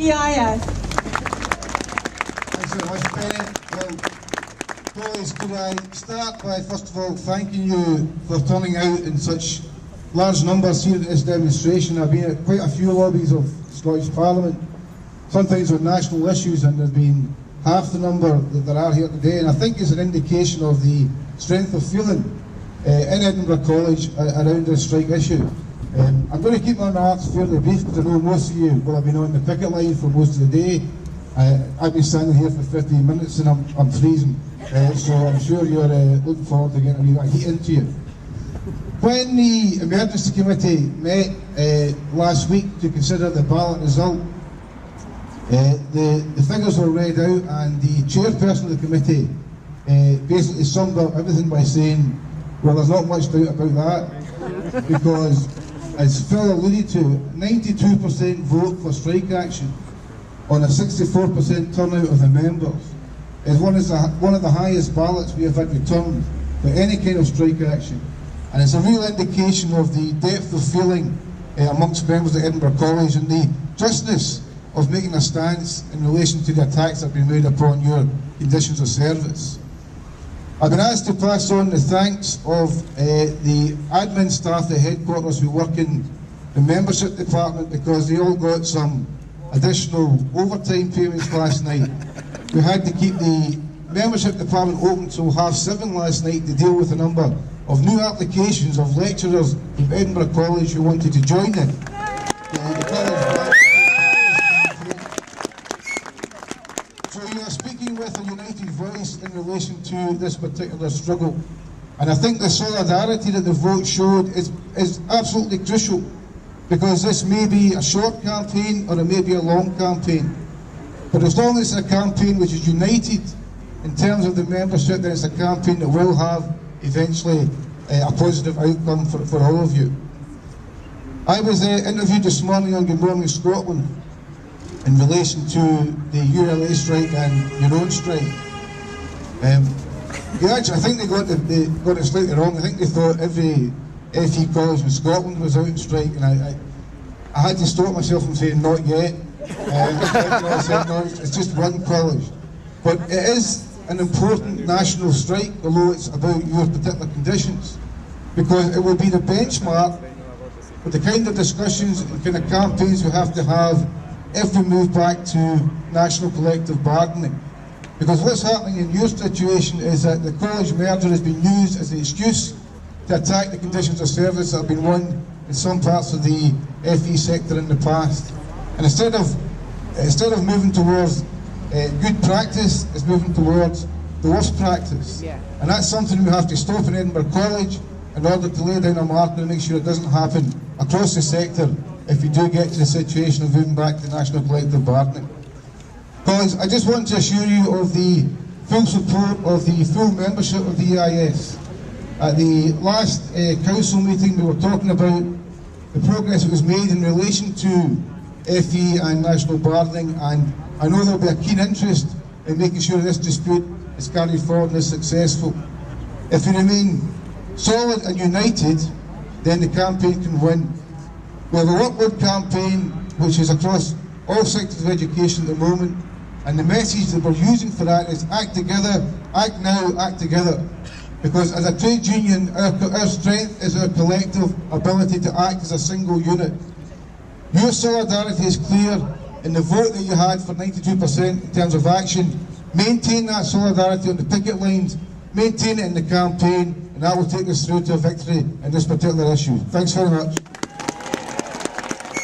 EIS. Thanks very much, Penny. Well, colleagues, could I start by first of all thanking you for turning out in such large numbers here at this demonstration. I've been at quite a few lobbies of Scottish Parliament, sometimes on national issues, and there's been half the number that there are here today, and I think it's an indication of the strength of feeling in Edinburgh College around this strike issue. I'm going to keep my remarks fairly brief because I know most of you will have been on the picket line for most of the day. I've been standing here for 15 minutes and I'm freezing, so I'm sure you're looking forward to getting a wee bit of heat into you. When the Emergency Committee met last week to consider the ballot result, the figures were read out, and the chairperson of the committee basically summed up everything by saying, well, there's not much doubt about that, because, as Phil alluded to, 92% vote for strike action on a 64% turnout of the members is one of the highest ballots we have had returned for any kind of strike action. And it's a real indication of the depth of feeling amongst members of Edinburgh College and the justness of making a stance in relation to the attacks that have been made upon your conditions of service. I've been asked to pass on the thanks of the admin staff at headquarters who work in the membership department, because they all got some additional overtime payments last night. We had to keep the membership department open till 7:30 last night to deal with a number of new applications of lecturers from Edinburgh College who wanted to join it. The college. So you are speaking with a united voice in relation to this particular struggle. And I think the solidarity that the vote showed is absolutely crucial, because this may be a short campaign or it may be a long campaign. But as long as it's a campaign which is united in terms of the membership, then it's a campaign that will have eventually a positive outcome for all of you. I was interviewed this morning on Good Morning Scotland in relation to the ULA strike and your own strike. I think they got it slightly wrong. I think they thought every FE college in Scotland was out on strike, and I had to stop myself from saying not yet. I said, no, it's just one college. But it is an important national strike, although it's about your particular conditions, because it will be the benchmark for the kind of discussions and kind of campaigns we have to have if we move back to national collective bargaining. Because what's happening in your situation is that the college merger has been used as an excuse to attack the conditions of service that have been won in some parts of the FE sector in the past. And instead of moving towards good practice, it's moving towards the worst practice. Yeah. And that's something we have to stop in Edinburgh College in order to lay down a marker and make sure it doesn't happen across the sector if we do get to the situation of moving back to national collective bargaining. Colleagues, I just want to assure you of the full support of the full membership of the EIS. At the last council meeting, we were talking about the progress that was made in relation to FE and national bargaining, and I know there will be a keen interest in making sure this dispute is carried forward and is successful. If we remain solid and united, then the campaign can win. We have a workload campaign which is across all sectors of education at the moment, and the message that we're using for that is act together, act now, act together. Because as a trade union, our strength is our collective ability to act as a single unit. Your solidarity is clear in the vote that you had for 92% in terms of action. Maintain that solidarity on the picket lines, maintain it in the campaign, and that will take us through to a victory in this particular issue. Thanks very much.